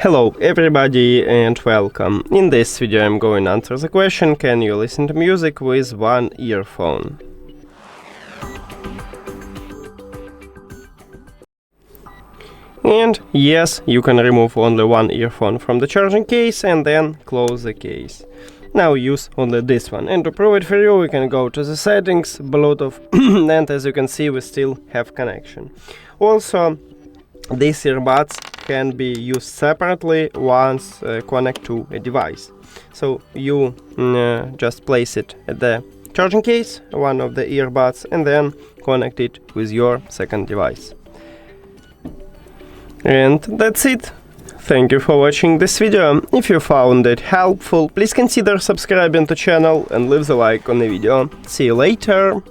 Hello everybody and welcome. In this video I'm going to answer the question, can you listen to music with one earphone? And yes, you can remove only one earphone from the charging case and then close the case. Now use only this one, and to prove it for you we can go to the settings, Bluetooth, and as you can see we still have connection. Also, these earbuds can be used separately once connect to a device. So you just place it at the charging case, one of the earbuds, and then connect it with your second device. And that's it. Thank you for watching this video. If you found it helpful, please consider subscribing to the channel and leave the like on the video. See you later!